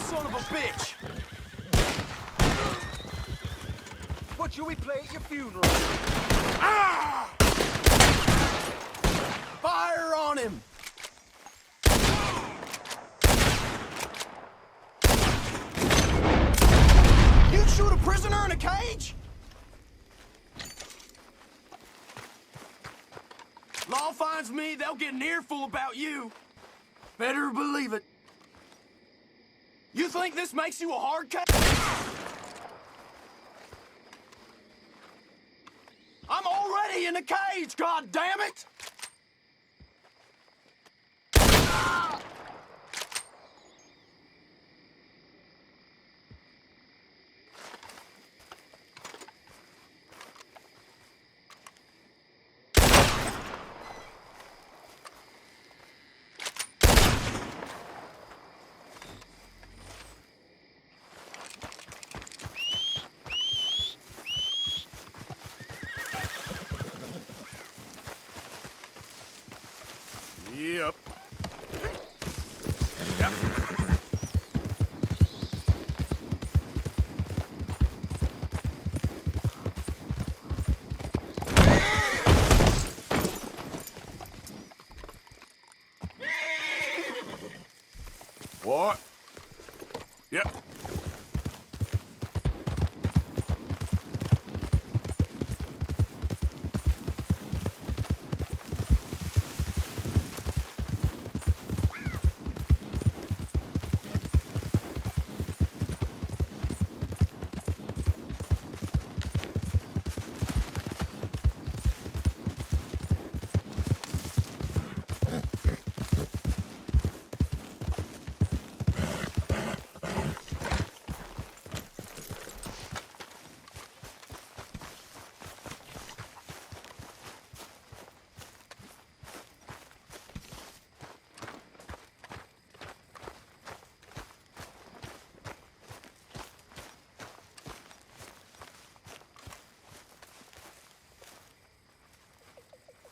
son of a bitch! What shall we play at your funeral? Ah! Fire on him! You shoot a prisoner in a cage? Law finds me, they'll get an earful about you. Better believe it. You think this makes you a hard case? I'm already in a cage, god damn it! Ah! Yep. What? Yep.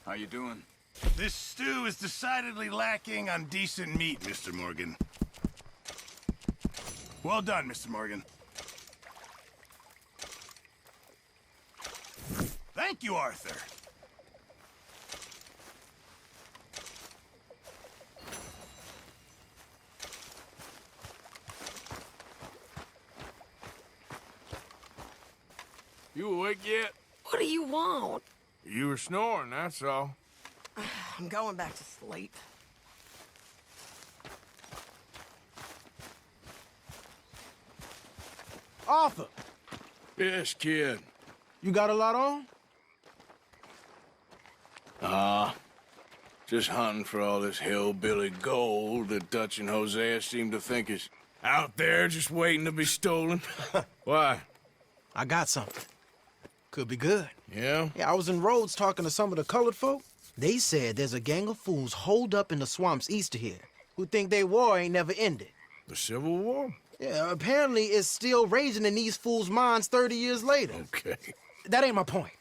How you doing? This stew is decidedly lacking on decent meat, Mr. Morgan. Well done, Mr. Morgan. Thank you, Arthur. You awake yet? What do you want? You were snoring, that's all. I'm going back to sleep. Arthur, Yes, kid. you got a lot on? Just hunting for all this hillbilly gold that Dutch and Hosea seem to think is out there just waiting to be stolen. Why? I got something. Could be good. Yeah? Yeah, I was in Rhodes talking to some of the colored folk. They said there's a gang of fools holed up in the swamps east of here who think their war ain't never ended. The Civil War? Yeah, apparently it's still raging in these fools' minds 30 years later. Okay. That ain't my point.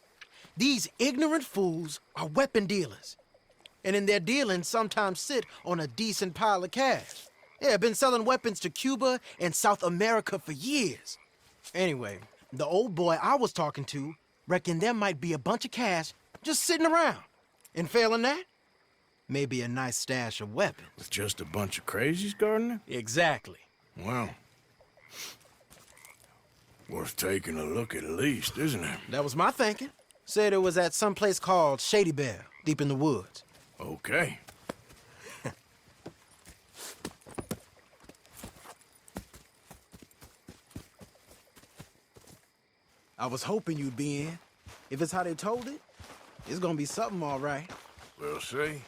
These ignorant fools are weapon dealers. And in their dealing, sometimes sit on a decent pile of cash. Yeah, been selling weapons to Cuba and South America for years. Anyway, the old boy I was talking to reckoned there might be a bunch of cash just sitting around. And failing that, maybe a nice stash of weapons. With just a bunch of crazies guarding it? Exactly. Well, worth taking a look at least, isn't it? That was my thinking. Said it was at some place called Shady Belle, deep in the woods. Okay. I was hoping you'd be in. If it's how they told it, it's gonna be something all right. We'll see.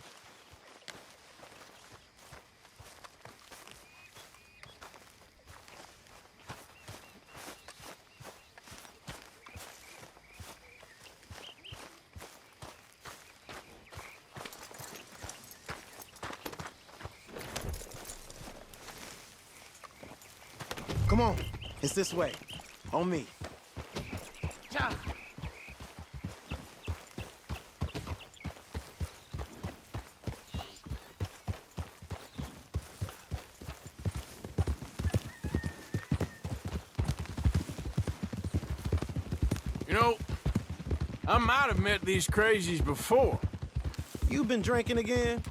Come on, it's this way. On me. You know, I might have met these crazies before. You been drinking again?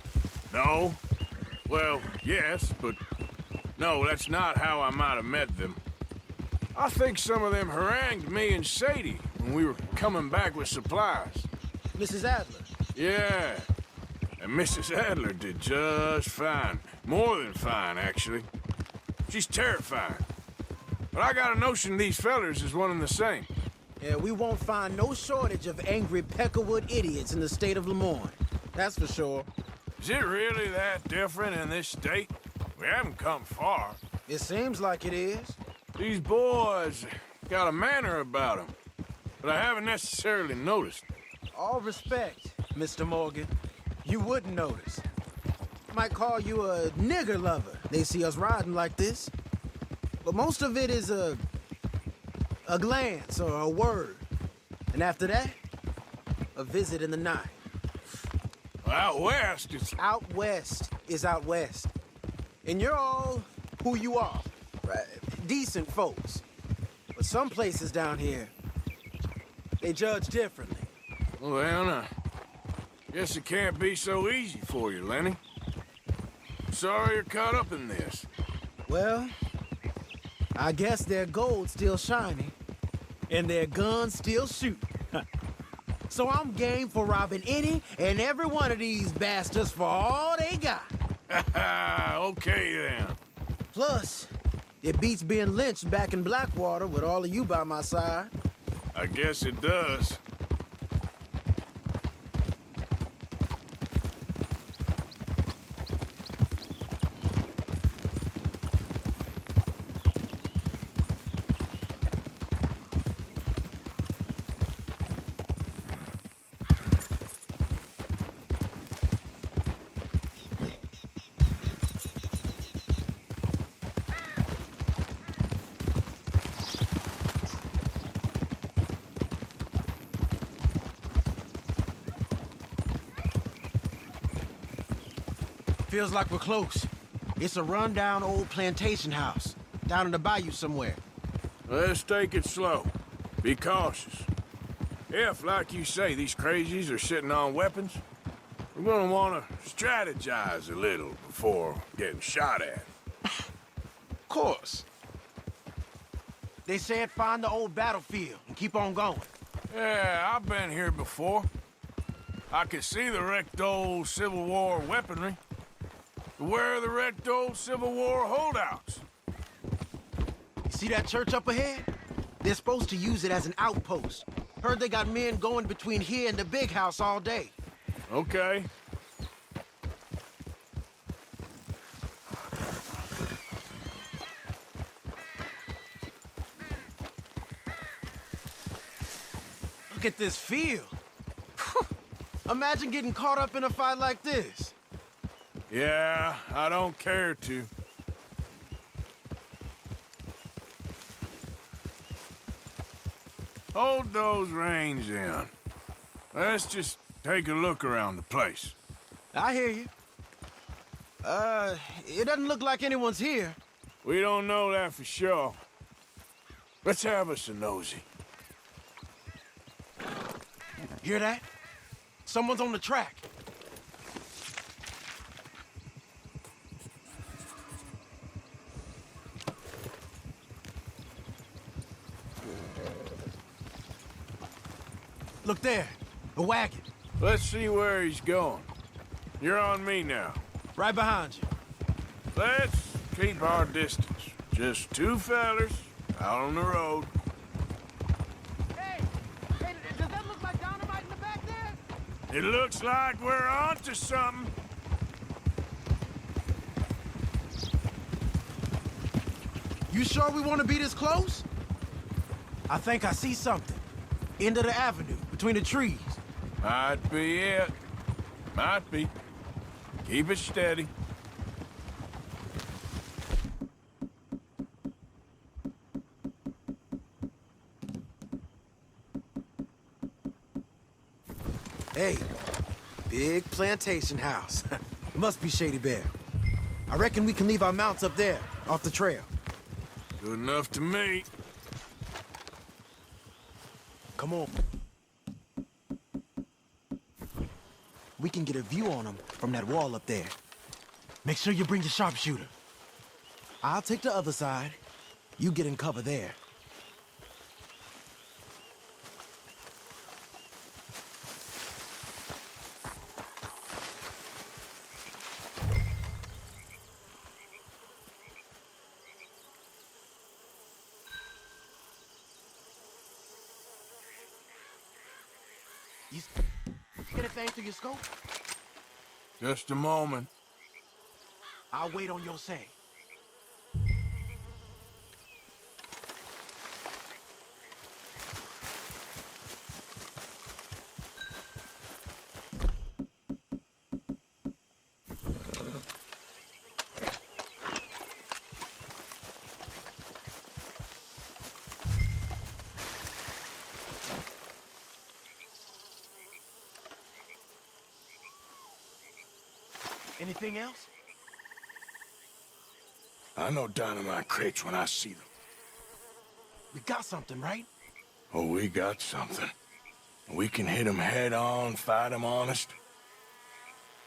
No. Well, yes, but no, that's not how I might have met them. I think some of them harangued me and Sadie when we were coming back with supplies. Mrs. Adler. Yeah. And Mrs. Adler did just fine. More than fine, actually. She's terrifying. But I got a notion these fellers is one and the same. Yeah, we won't find no shortage of angry Peckerwood idiots in the state of Lemoyne. That's for sure. Is it really that different in this state? We haven't come far. It seems like it is. These boys got a manner about them, but I haven't necessarily noticed. All respect, Mr. Morgan. You wouldn't notice. Might call you a nigger lover. They see us riding like this. But most of it is a glance or a word. And after that, a visit in the night. Out west, it's... Out west is out west. And you're all who you are. Right? Decent folks. But some places down here, they judge differently. Well, I guess it can't be so easy for you, Lenny. Sorry you're caught up in this. Well, I guess their gold's still shining, and their guns still shoot. So I'm game for robbing any and every one of these bastards for all they got. Okay, then. Plus, it beats being lynched back in Blackwater with all of you by my side. I guess it does. Feels like we're close. It's a rundown old plantation house, down in the bayou somewhere. Let's take it slow. Be cautious. If, like you say, these crazies are sitting on weapons, we're gonna want to strategize a little before getting shot at. Of course. They said find the old battlefield and keep on going. Yeah, I've been here before. I can see the wrecked old Civil War weaponry. Where are the wrecked old Civil War holdouts? You see that church up ahead? They're supposed to use it as an outpost. Heard they got men going between here and the big house all day. Okay. Look at this field. Imagine getting caught up in a fight like this. Yeah, I don't care to. Hold those reins in. Let's just take a look around the place. I hear you. It doesn't look like anyone's here. We don't know that for sure. Let's have us a nosy. Hear that? Someone's on the track. Look there, a wagon. Let's see where he's going. You're on me now. Right behind you. Let's keep our distance. Just two fellers out on the road. Hey, does that look like dynamite in the back there? It looks like we're onto something. You sure we want to be this close? I think I see something. End of the avenue, between the trees. Might be it. Might be. Keep it steady. Hey, big plantation house. Must be Shady Bear. I reckon we can leave our mounts up there, off the trail. Good enough to me. Come on. We can get a view on them from that wall up there. Make sure you bring your sharpshooter. I'll take the other side. You get in cover there. You get a thing through your scope? Just a moment. I'll wait on your say. Anything else? I know dynamite crates when I see them. We got something, right? Oh, we got something. We can hit them head on, fight them honest.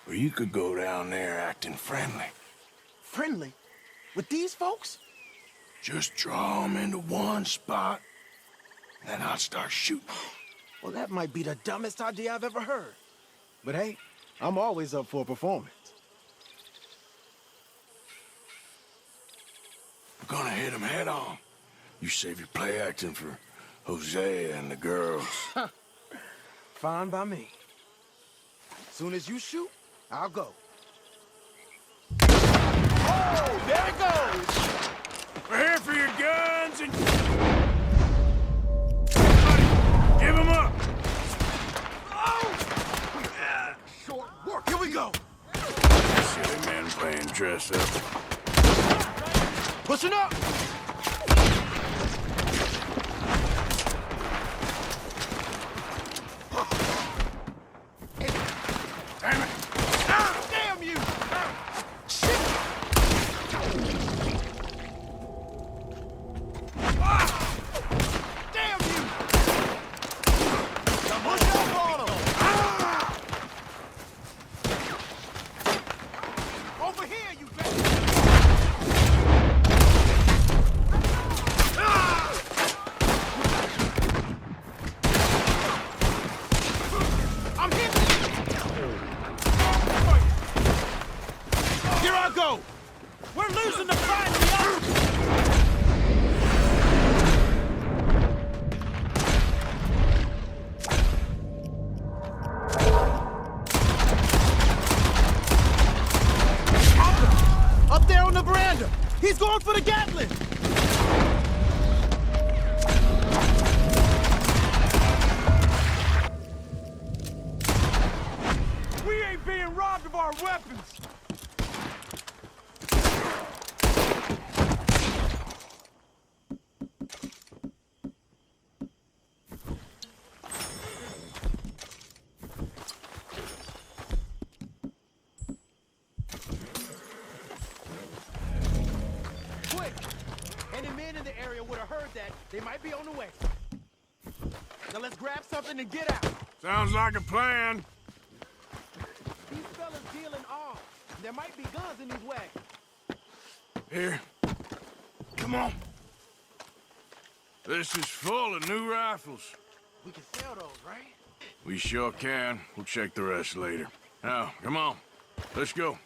Or you could go down there acting friendly. Friendly? With these folks? Just draw them into one spot, then I'll start shooting. Well, that might be the dumbest idea I've ever heard. But hey, I'm always up for a performance. We're gonna hit them head on. You save your play acting for Hosea and the girls. Fine by me. Soon as you shoot, I'll go. Oh, there it goes! We're here for your guns and... Give them up! Oh! Short work, here we go! Silly men playing dress up. Pushing up! Damn it! Ah, damn you! Shit! Ah, damn you! Now push up on him! Ah! Over here, you bitch! I'm hit! Here I go! We're losing the fight! Up there on the veranda! He's going for the Gatling! We ain't being robbed of our weapons! Quick! Any men in the area would have heard that. They might be on the way. Now let's grab something and get out. Sounds like a plan. These fellas deal in arms. There might be guns in these wagons. Here. Come on. This is full of new rifles. We can sell those, right? We sure can. We'll check the rest later. Now, come on. Let's go.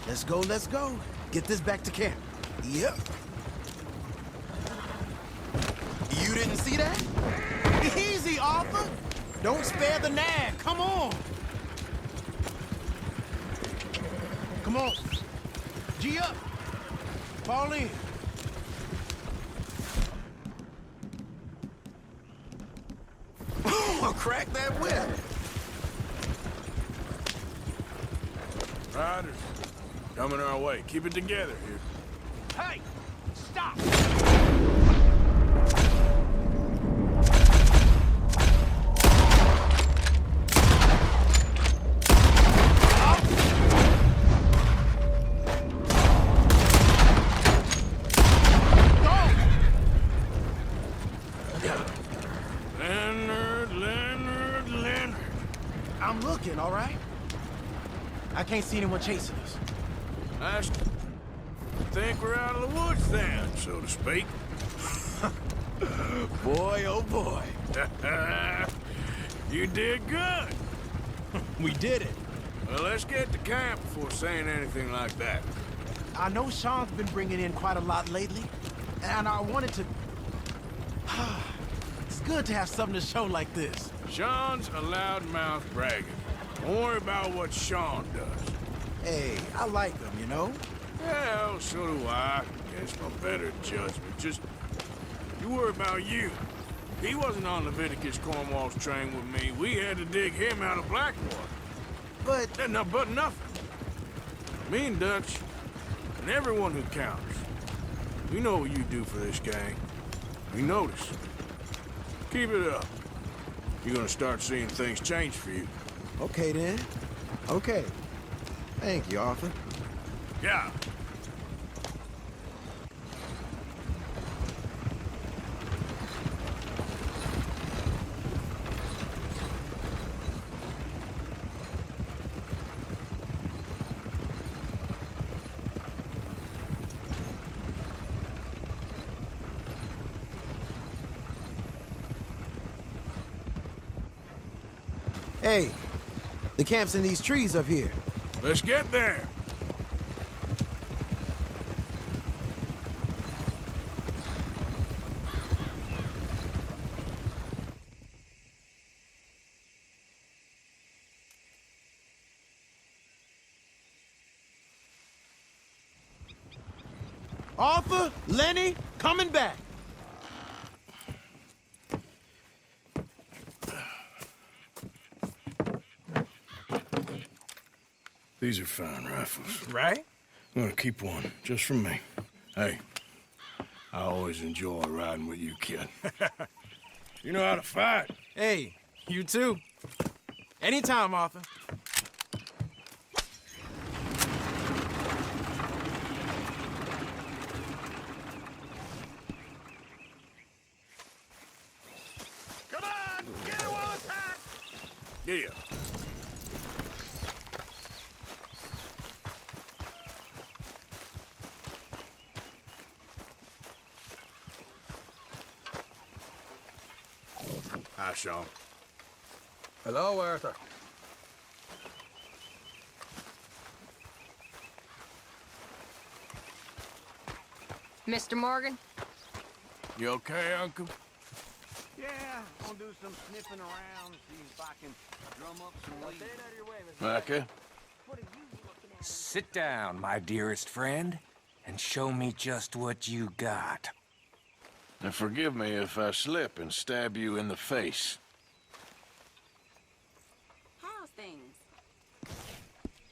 Let's go, let's go. Get this back to camp. Yep. You didn't see that? Easy, Arthur. Don't spare the nag. Come on. Come on. G up. Fall in. I'll crack that whip. Riders, coming our way. Keep it together here. Hey, stop. I'm looking, all right? I can't see anyone chasing us. I think we're out of the woods then, so to speak. Boy, oh boy. You did good. We did it. Well, let's get to camp before saying anything like that. I know Sean's been bringing in quite a lot lately, and I wanted to... It's good to have something to show like this. Sean's a loudmouth bragging. Don't worry about what Sean does. Hey, I like him, you know? Well, so do I. Against my better judgment. Just, you worry about you. He wasn't on Leviticus Cornwall's train with me. We had to dig him out of Blackwater. But... But nothing. Me and Dutch, and everyone who counts. We know what you do for this gang. We notice. Keep it up. You're gonna start seeing things change for you. Okay, then. Okay. Thank you, Arthur. Yeah. Hey, the camp's in these trees up here. Let's get there. Arthur, Lenny, coming back. These are fine rifles. Right? I'm gonna keep one, just for me. Hey, I always enjoy riding with you, kid. You know how to fight. Hey, you too. Anytime, Arthur. Come on! Get it while it's hot! Yeah. Hi, Sean. Hello, Arthur. Mr. Morgan? You okay, Uncle? Yeah, gonna do some sniffing around, see if I can drum up some leads. Micah? Sit down, my dearest friend, and show me just what you got. And forgive me if I slip and stab you in the face. How's things?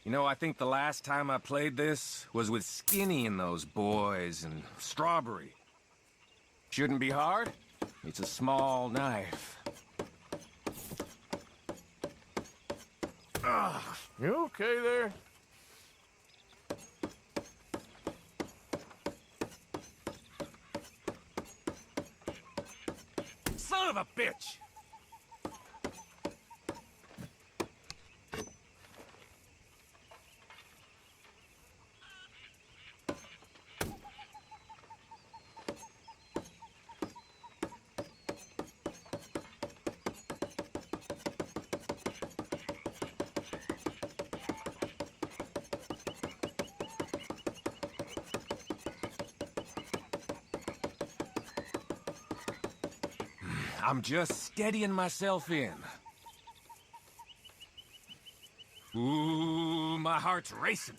You know, I think the last time I played this was with Skinny and those boys and Strawberry. Shouldn't be hard. It's a small knife. You okay there? Son of a bitch! I'm just steadying myself in. Ooh, my heart's racing.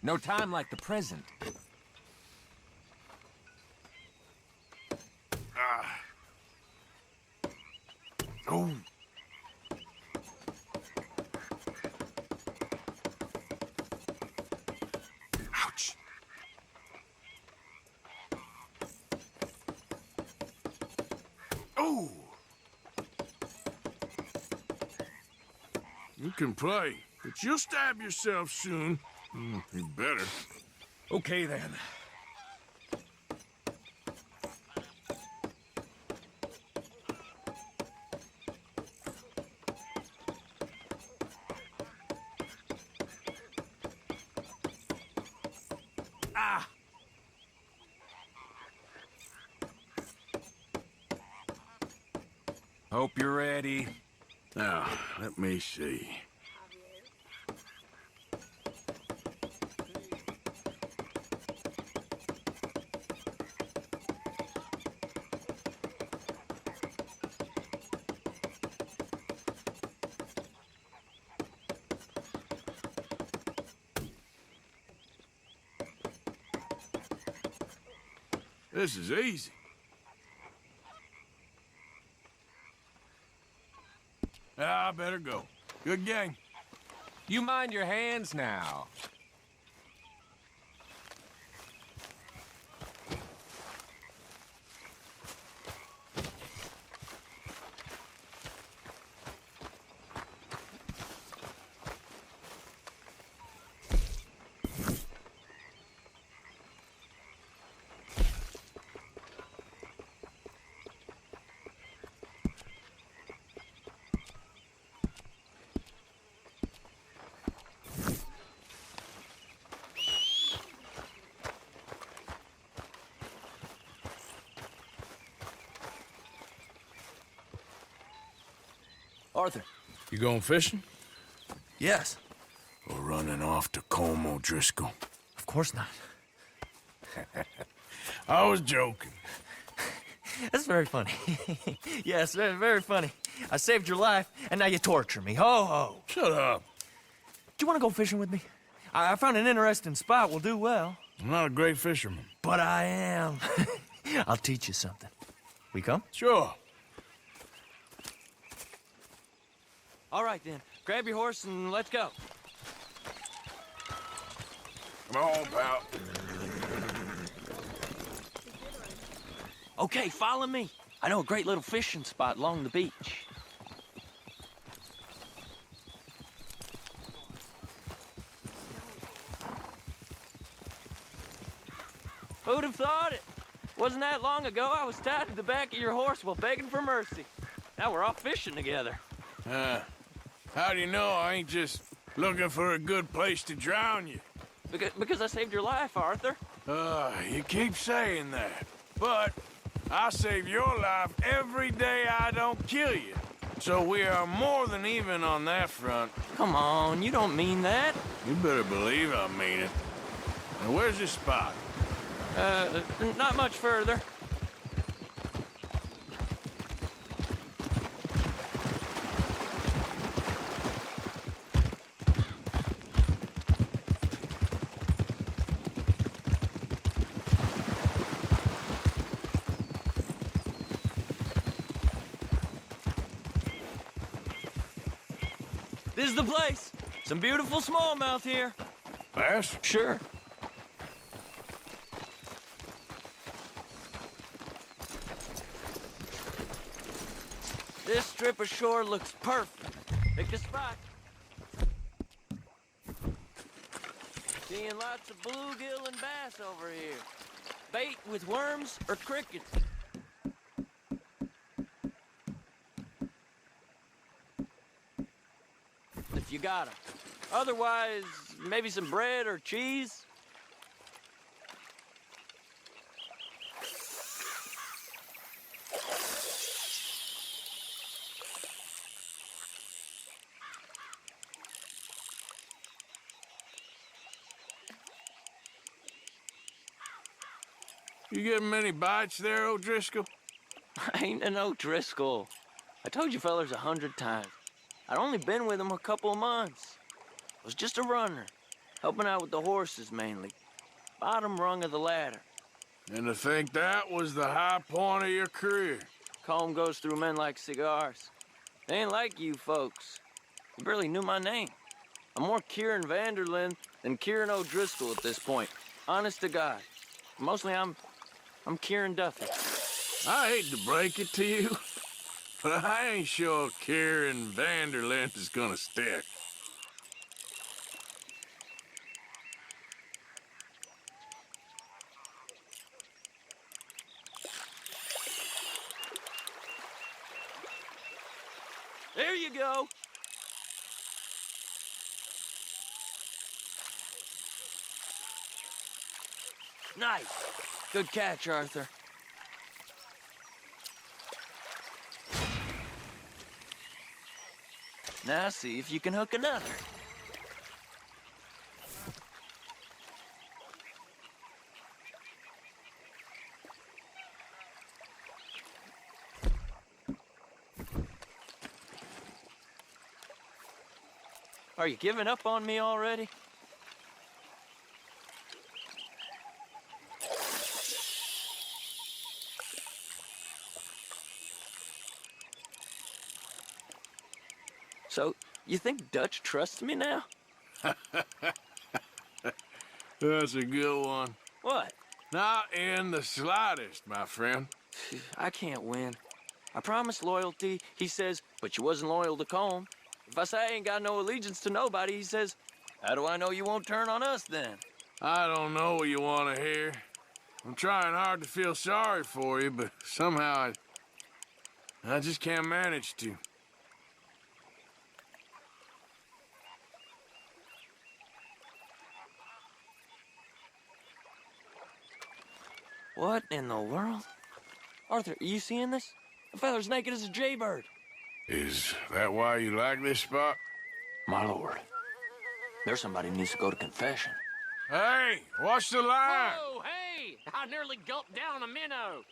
No time like the present. Oh. Ouch. Oh! You can play, but you'll stab yourself soon. You better. Okay, then. Ah! Hope you're ready. Now, let me see. This is easy. I better go. Good gang. You mind your hands now. Arthur. You going fishing? Yes. Or running off to Colm O'Driscoll? Of course not. I was joking. That's very funny. Yes, very, very funny. I saved your life, and now you torture me. Ho, ho. Shut up. Do you want to go fishing with me? I found an interesting spot. We'll do well. I'm not a great fisherman. But I am. I'll teach you something. We come? Sure. All right, then. Grab your horse and let's go. Come on, pal. Okay, follow me. I know a great little fishing spot along the beach. Who'd have thought it? Wasn't that long ago I was tied to the back of your horse while begging for mercy. Now we're off fishing together. How do you know I ain't just looking for a good place to drown you? Because I saved your life, Arthur. You keep saying that. But I save your life every day I don't kill you. So we are more than even on that front. Come on, you don't mean that. You better believe I mean it. Now, where's this spot? Not much further. This is the place. Some beautiful smallmouth here. Bass? Sure. This strip of shore looks perfect. Pick a spot. Seeing lots of bluegill and bass over here. Bait with worms or crickets. If you got 'em. Otherwise, maybe some bread or cheese. You getting many bites there, O'Driscoll? I ain't an O'Driscoll. I told you fellers 100 times. I'd only been with him a couple of months. I was just a runner, helping out with the horses mainly. Bottom rung of the ladder. And to think that was the high point of your career. Colm goes through men like cigars. They ain't like you folks. You barely knew my name. I'm more Kieran Vanderlyn than Kieran O'Driscoll at this point. Honest to God. Mostly I'm Kieran Duffy. I hate to break it to you, but I ain't sure Kieran Vanderlyn is gonna stick. There you go. Nice. Good catch, Arthur. Now see if you can hook another. Are you giving up on me already? So, you think Dutch trusts me now? That's a good one. What? Not in the slightest, my friend. I can't win. I promised loyalty, he says, but you wasn't loyal to Colm. If I say I ain't got no allegiance to nobody, he says, how do I know you won't turn on us then? I don't know what you want to hear. I'm trying hard to feel sorry for you, but somehow I just can't manage to. What in the world? Arthur, are you seeing this? The fella's naked as a jaybird. Is that why you like this spot? My lord. There's somebody who needs to go to confession. Hey, watch the line! Oh, hey! I nearly gulped down a minnow.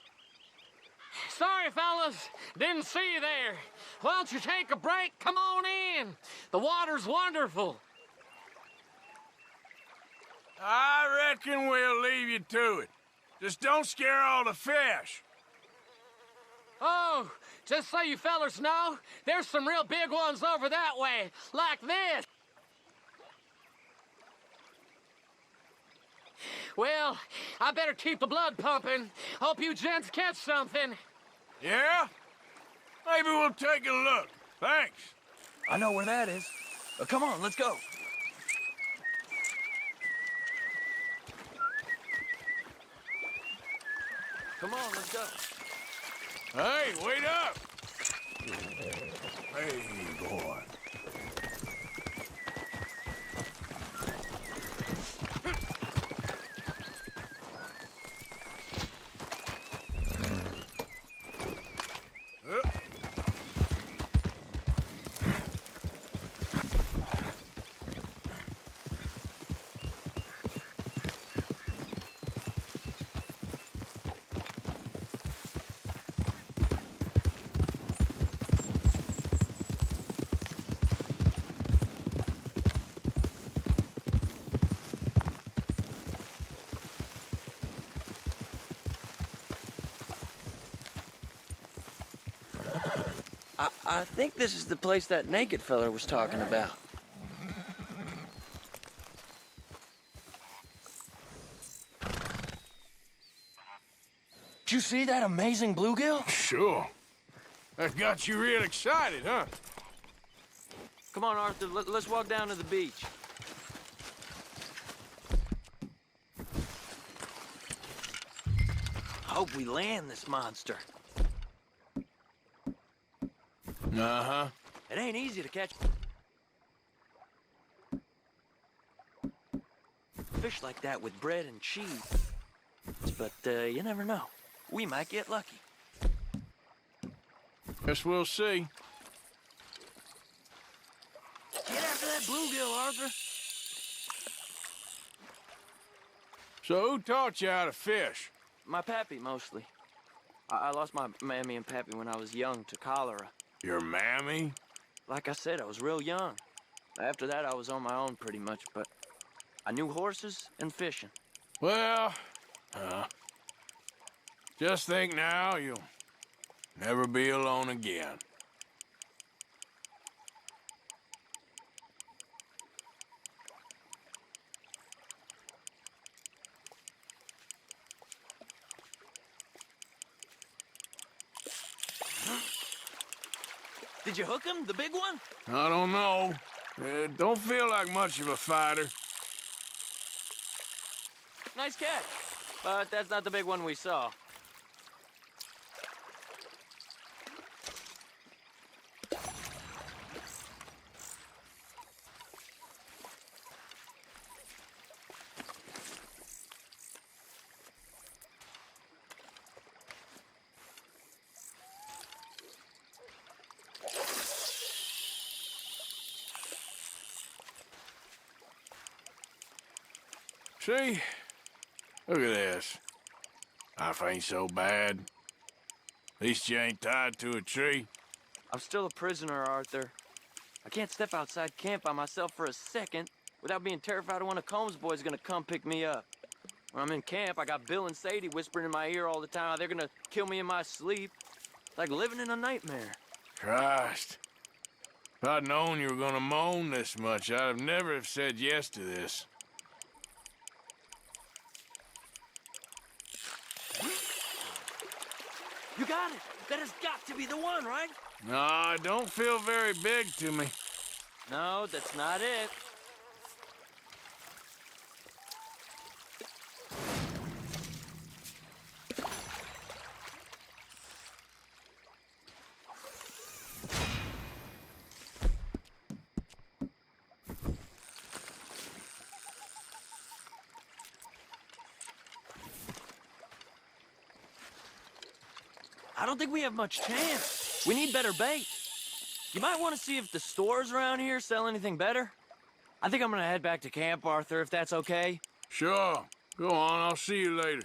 Sorry, fellas. Didn't see you there. Why don't you take a break? Come on in. The water's wonderful. I reckon we'll leave you to it. Just don't scare all the fish. Oh, just so you fellas know, there's some real big ones over that way, like this. Well, I better keep the blood pumping. Hope you gents catch something. Yeah? Maybe we'll take a look. Thanks. I know where that is. Come on, let's go. Come on, let's go. Hey, wait up! Hey, boy. I think this is the place that naked fella was talking about. Did you see that amazing bluegill? Sure. That got you real excited, huh? Come on, Arthur, let's walk down to the beach. I hope we land this monster. Uh-huh. It ain't easy to catch fish like that with bread and cheese. But you never know. We might get lucky. Guess we'll see. Get after that bluegill, Arthur. So who taught you how to fish? My pappy, mostly. I lost my mammy and pappy when I was young to cholera. Your mammy? Like I said, I was real young. After that, I was on my own pretty much, but I knew horses and fishing. Well, just think now you'll never be alone again. Did you hook him, the big one? I don't know. Don't feel like much of a fighter. Nice catch. But that's not the big one we saw. See? Look at this. Life ain't so bad. At least you ain't tied to a tree. I'm still a prisoner, Arthur. I can't step outside camp by myself for a second without being terrified of one of Combs' boys gonna come pick me up. When I'm in camp, I got Bill and Sadie whispering in my ear all the time how they're gonna kill me in my sleep. It's like living in a nightmare. Christ. If I'd known you were gonna moan this much, I'd have never have said yes to this. You got it! That has got to be the one, right? No, it don't feel very big to me. No, that's not it. I don't think we have much chance. We need better bait. You might want to see if the stores around here sell anything better. I think I'm gonna head back to camp, Arthur, if that's okay. Sure. Go on, I'll see you later.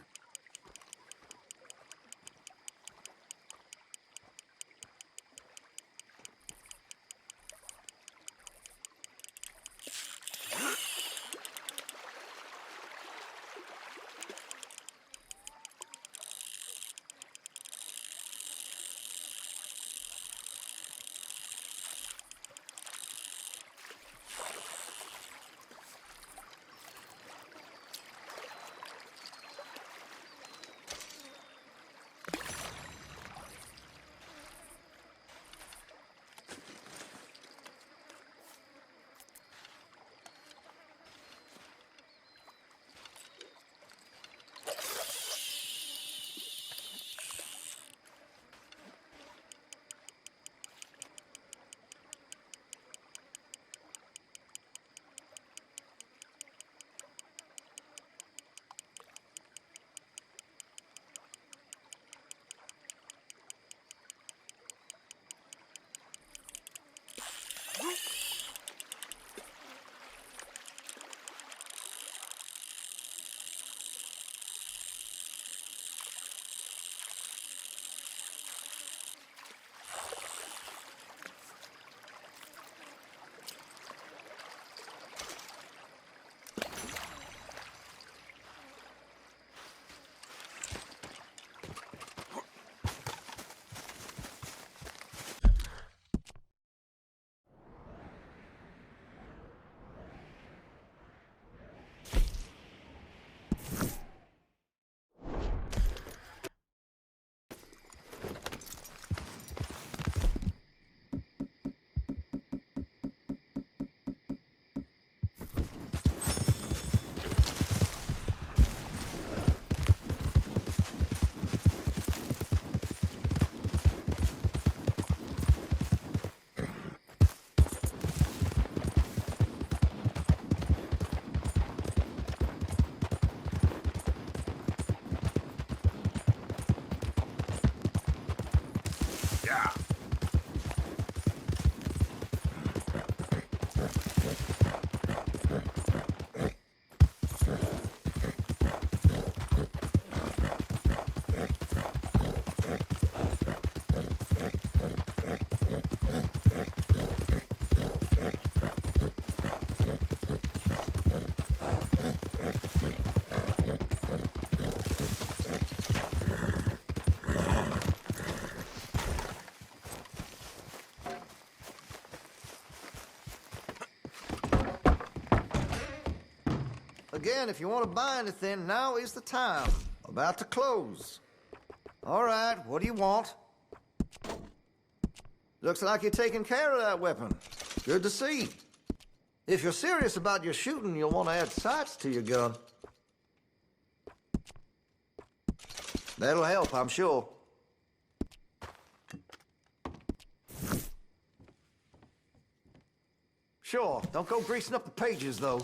Again, if you want to buy anything, now is the time. About to close. All right, what do you want? Looks like you're taking care of that weapon. Good to see. If you're serious about your shooting, you'll want to add sights to your gun. That'll help, I'm sure. Sure, don't go greasing up the pages, though.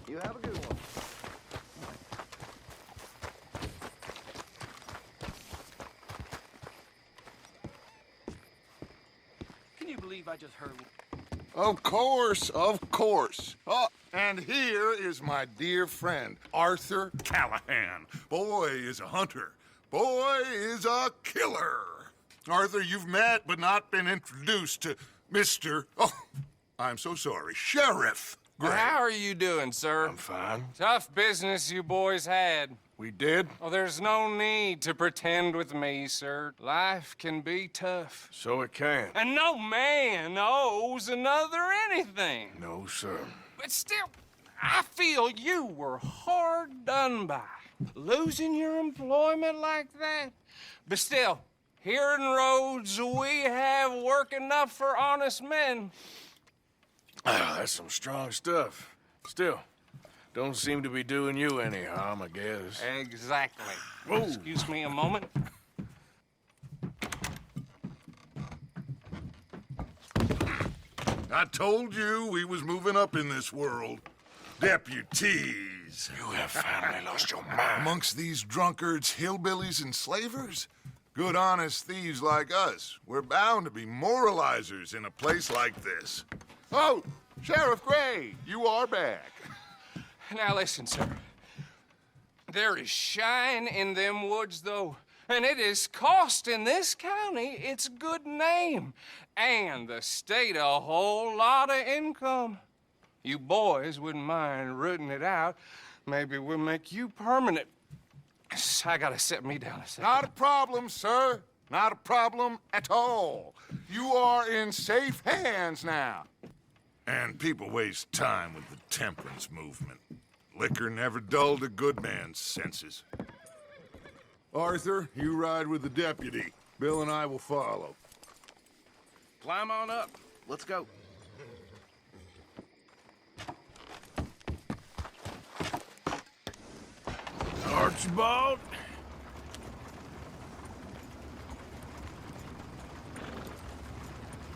You have a good one. Can you believe I just heard? Of course, of course. Oh, and here is my dear friend, Arthur Callahan. Boy is a hunter. Boy is a killer. Arthur, you've met but not been introduced to Mr. Oh, I'm so sorry, Sheriff Gray. How are you doing, sir? I'm fine. Tough business you boys had. We did? Oh, there's no need to pretend with me, sir. Life can be tough. So it can. And no man owes another anything. No, sir. But still, I feel you were hard done by. Losing your employment like that. But still, here in Rhodes, we have work enough for honest men. Ah, that's some strong stuff. Still, don't seem to be doing you any harm, I guess. Exactly. Whoa. Excuse me a moment. I told you we was moving up in this world. Deputies. You have finally lost your mind. Amongst these drunkards, hillbillies, and slavers? Good, honest thieves like us. We're bound to be moralizers in a place like this. Oh, Sheriff Gray, you are back. Now listen, sir. There is shine in them woods, though, and it is costing this county its good name and the state a whole lot of income. You boys wouldn't mind rooting it out. Maybe we'll make you permanent. I gotta sit me down a second. Not a problem, sir. Not a problem at all. You are in safe hands now. And people waste time with the temperance movement. Liquor never dulled a good man's senses. Arthur, you ride with the deputy. Bill and I will follow. Climb on up. Let's go. Archibald?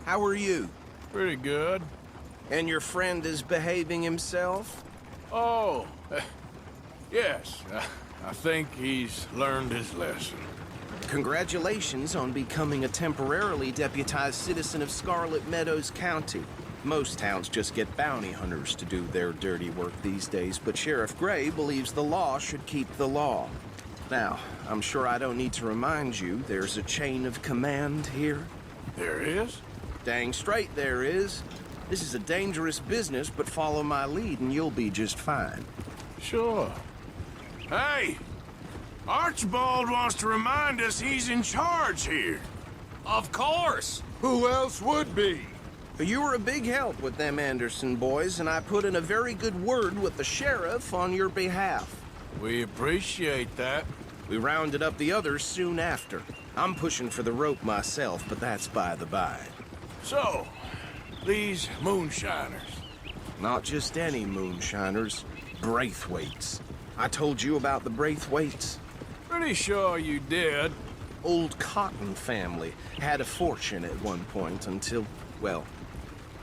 How are you? Pretty good. And your friend is behaving himself? Oh, yes. I think he's learned his lesson. Congratulations on becoming a temporarily deputized citizen of Scarlet Meadows County. Most towns just get bounty hunters to do their dirty work these days, but Sheriff Gray believes the law should keep the law. Now, I'm sure I don't need to remind you there's a chain of command here. There is? Dang straight there is. This is a dangerous business, but follow my lead and you'll be just fine. Sure. Hey! Archibald wants to remind us he's in charge here. Of course! Who else would be? You were a big help with them Anderson boys, and I put in a very good word with the sheriff on your behalf. We appreciate that. We rounded up the others soon after. I'm pushing for the rope myself, but that's by the by. So, these moonshiners. Not just any moonshiners, Braithwaites. I told you about the Braithwaites. Pretty sure you did. Old Cotton family had a fortune at one point until, well,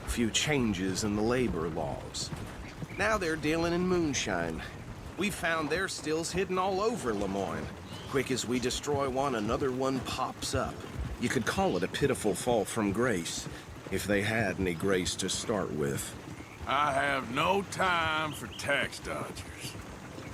a few changes in the labor laws. Now they're dealing in moonshine. We found their stills hidden all over Lemoyne. Quick as we destroy one, another one pops up. You could call it a pitiful fall from grace, if they had any grace to start with. I have no time for tax dodgers.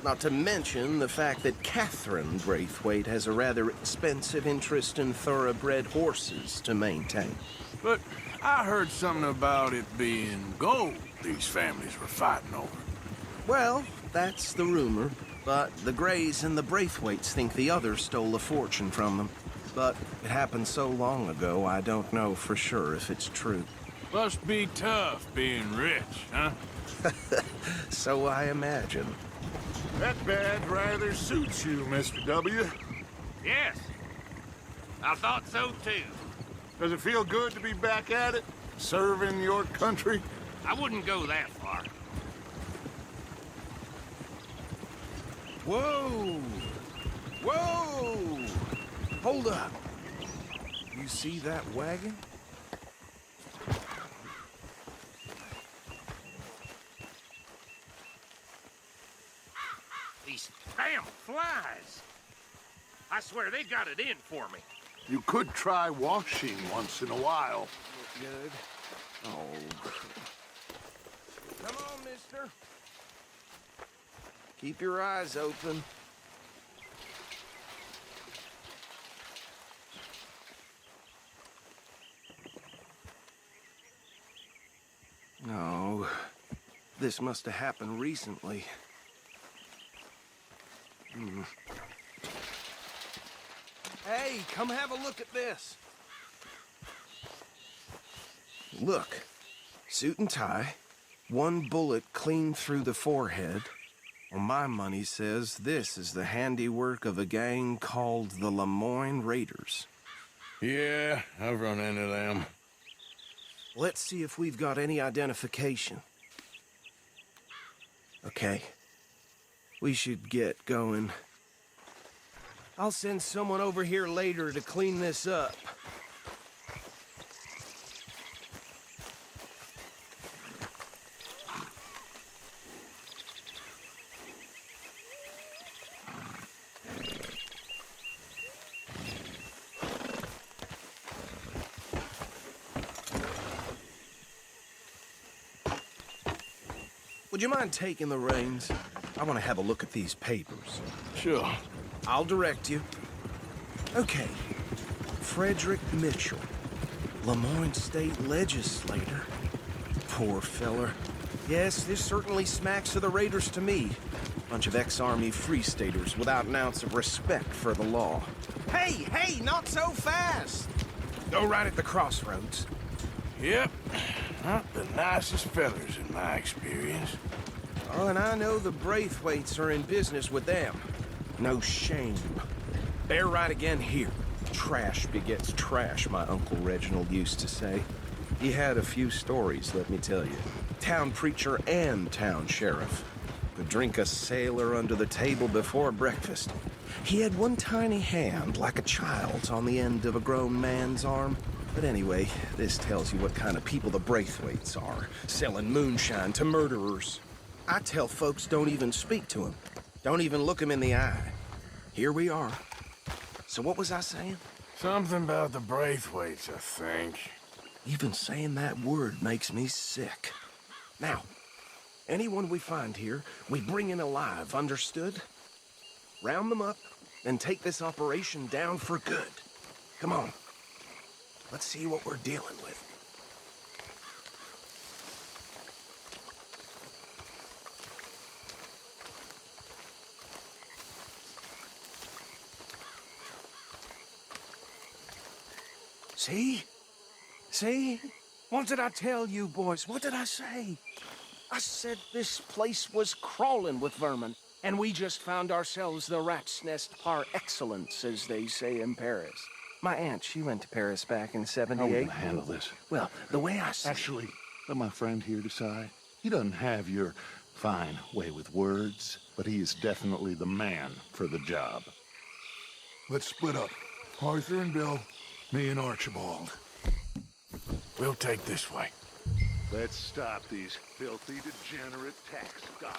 Not to mention the fact that Catherine Braithwaite has a rather expensive interest in thoroughbred horses to maintain. But I heard something about it being gold. these families were fighting over. Well, that's the rumor. But the Greys and the Braithwaites think the others stole a fortune from them. But it happened so long ago, I don't know for sure if it's true. Must be tough being rich, huh? So I imagine. That badge rather suits you, Mr. W. Yes. I thought so too. Does it feel good to be back at it? Serving your country? I wouldn't go that far. Whoa! Whoa! Hold up. You see that wagon? These damn flies. I swear they got it in for me. You could try washing once in a while. Good. Oh. Come on, mister. Keep your eyes open. No. This must have happened recently. Hey, come have a look at this. Look. Suit and tie. One bullet clean through the forehead. Well, my money says this is the handiwork of a gang called the Lemoyne Raiders. Yeah, I've run into them. Let's see if we've got any identification. Okay. We should get going. I'll send someone over here later to clean this up. Would you mind taking the reins? I want to have a look at these papers. Sure. I'll direct you. Okay. Frederick Mitchell, Lemoyne State Legislator. Poor feller. Yes, this certainly smacks of the Raiders to me. Bunch of ex-Army Free Staters without an ounce of respect for the law. Hey, hey, not so fast! Go right at the crossroads. Yep. Not the nicest fellers in my experience. Oh, and I know the Braithwaites are in business with them. No shame. They're right again here. Trash begets trash, my Uncle Reginald used to say. He had a few stories, let me tell you. Town preacher and town sheriff. Could drink a sailor under the table before breakfast. He had one tiny hand, like a child's, on the end of a grown man's arm. But anyway, this tells you what kind of people the Braithwaites are, selling moonshine to murderers. I tell folks don't even speak to him. Don't even look him in the eye. Here we are. So what was I saying? Something about the Braithwaites, I think. Even saying that word makes me sick. Now, anyone we find here, we bring in alive, understood? Round them up, and take this operation down for good. Come on. Let's see what we're dealing with. See? See? What did I tell you, boys? What did I say? I said this place was crawling with vermin, and we just found ourselves the rat's nest par excellence, as they say in Paris. My aunt, she went to Paris back in '78. How are we gonna handle this? Well, the way I see Actually, let my friend here decide. He doesn't have your fine way with words, but he is definitely the man for the job. Let's split up. Arthur and Bill, me and Archibald. We'll take this way. Let's stop these filthy, degenerate tax dodgers.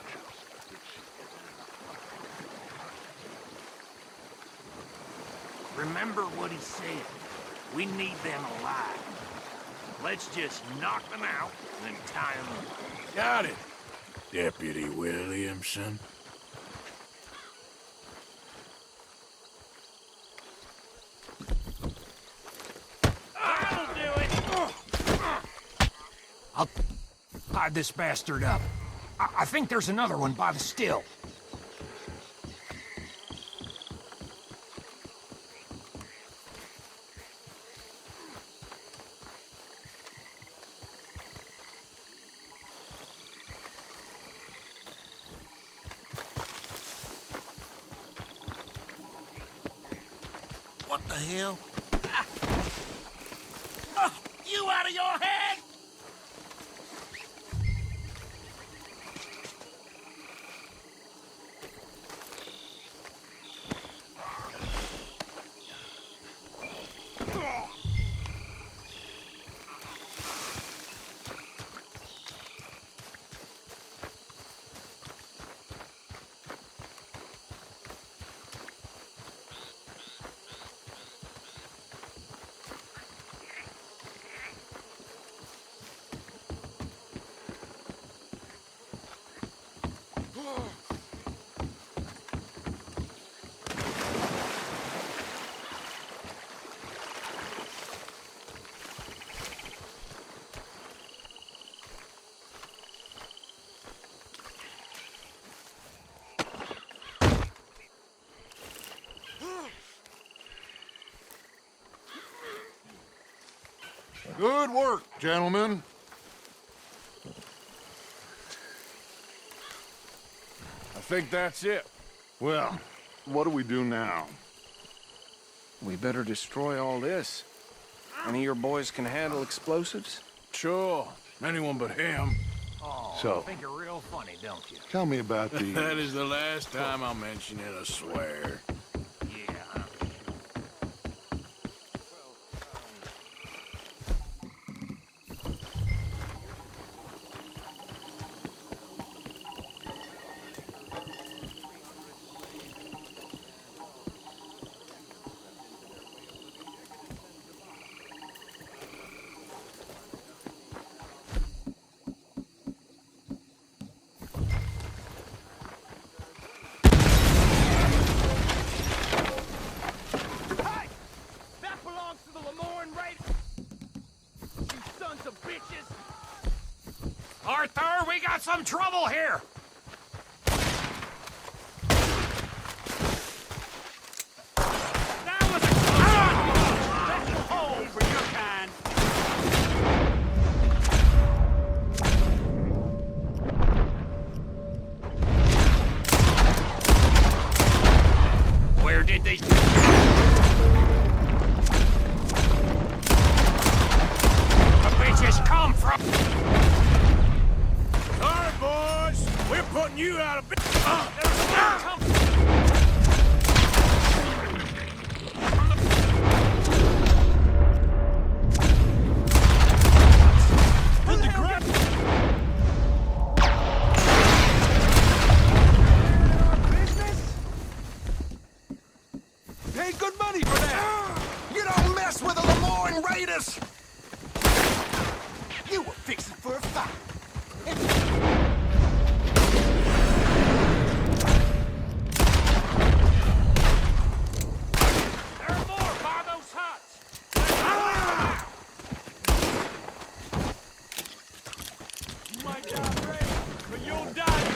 Remember what he said. We need them alive. Let's just knock them out and then tie them up. Got it, Deputy Williamson. I'll do it! Hide this bastard up. I think there's another one by the still. What the hell? You out of your head? Good work, gentlemen. I think that's it. Well, what do we do now? We better destroy all this. Any of your boys can handle explosives? Sure. Anyone but him. Oh, So- you think you're real funny, don't you? Tell me about the... That is the last time I'll mention it, I swear. Yeah. That belongs to the Lemoyne Raiders! You sons of bitches! Arthur, we got some trouble here! That was a special hole for your kind! Where did they... The bitches come from... All right, boys. We're putting you out of business. Paid good money for that! You don't mess with the Lemoyne Raiders! You were fixing for a fight. There are more by those huts! You might die brave, but you'll die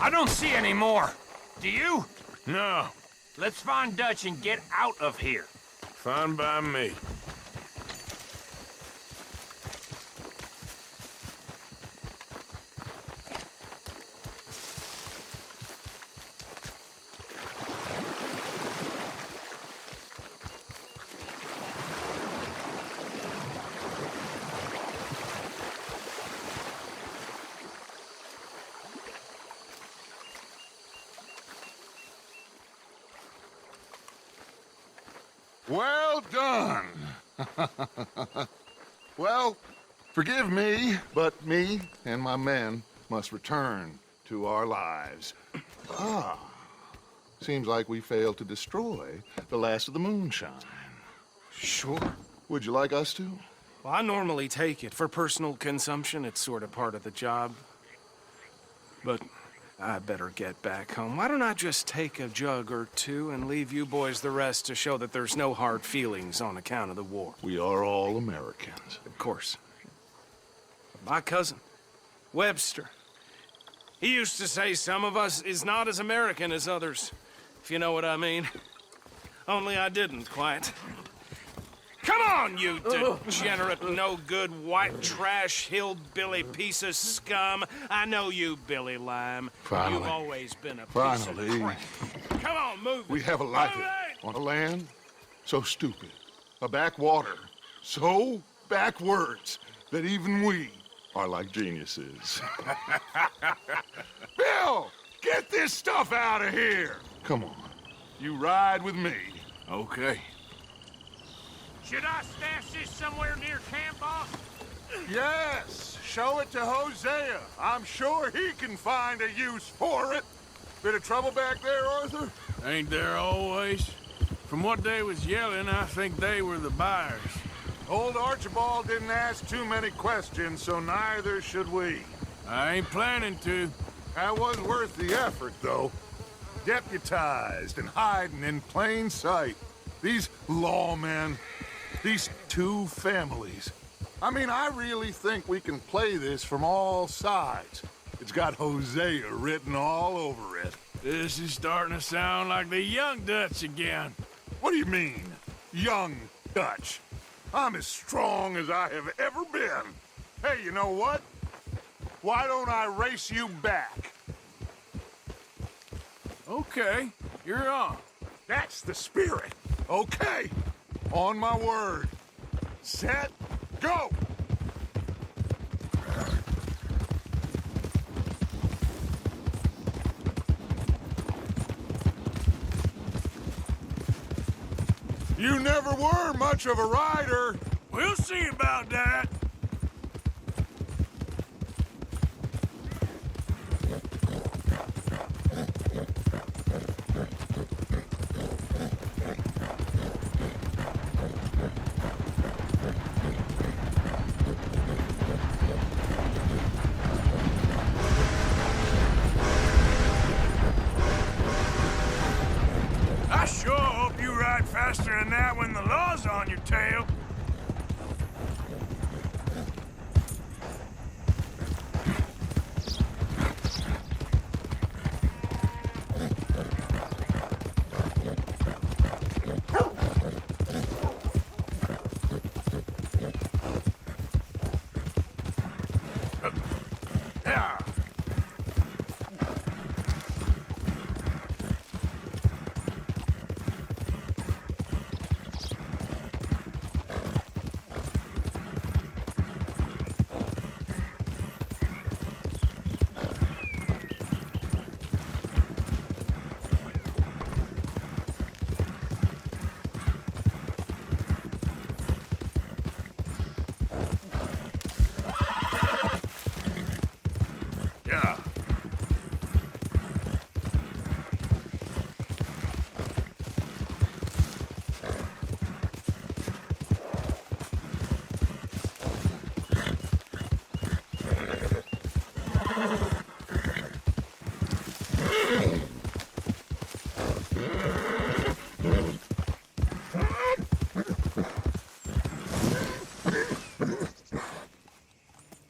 I don't see any more. Do you? No. Let's find Dutch and get out of here. Fine by me. Well done. Well, forgive me, but me and my men must return to our lives. Ah, seems like we failed to destroy the last of the moonshine. Sure. Would you like us to? Well, I normally take it. For personal consumption, it's sort of part of the job. But I better get back home. Why don't I just take a jug or two and leave you boys the rest to show that there's no hard feelings on account of the war? We are all Americans. Of course. My cousin, Webster, he used to say some of us is not as American as others, if you know what I mean. Only I didn't quite. Come on, you degenerate, no-good, white trash, hillbilly piece of scum. I know you, Billy Lime. Finally. You've always been a piece Finally. of crap. Come on, move it. We have a life Move it! on a land so stupid, a backwater so backwards that even we are like geniuses. Bill, get this stuff out of here. Come on, you ride with me. Okay. Should I stash this somewhere near camp, boss? Yes, show it to Hosea. I'm sure he can find a use for it. Bit of trouble back there, Arthur? Ain't there always? From what they was yelling, I think they were the buyers. Old Archibald didn't ask too many questions, so neither should we. I ain't planning to. That was worth the effort, though. Deputized and hiding in plain sight. These lawmen, these two families. I mean, I really think we can play this from all sides. It's got Hosea written all over it. This is starting to sound like the Young Dutch again. What do you mean, young Dutch? I'm as strong as I have ever been. Hey, you know what? Why don't I race you back? Okay, you're on. That's the spirit. Okay, on my word. Set, go! You never were much of a rider. We'll see about that. I sure hope you ride faster than that when the law's on your tail. Yeah. Yeah.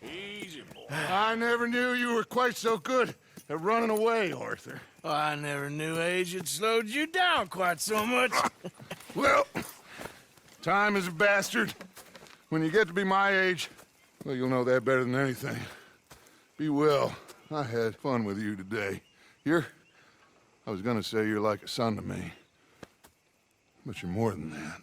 Easy, boy. I never knew you were quite so good at running away, Arthur. Oh, I never knew age had slowed you down quite so much. Well, time is a bastard. When you get to be my age, well, you'll know that better than anything. Be well. I had fun with you today. I was gonna say you're like a son to me. But you're more than that.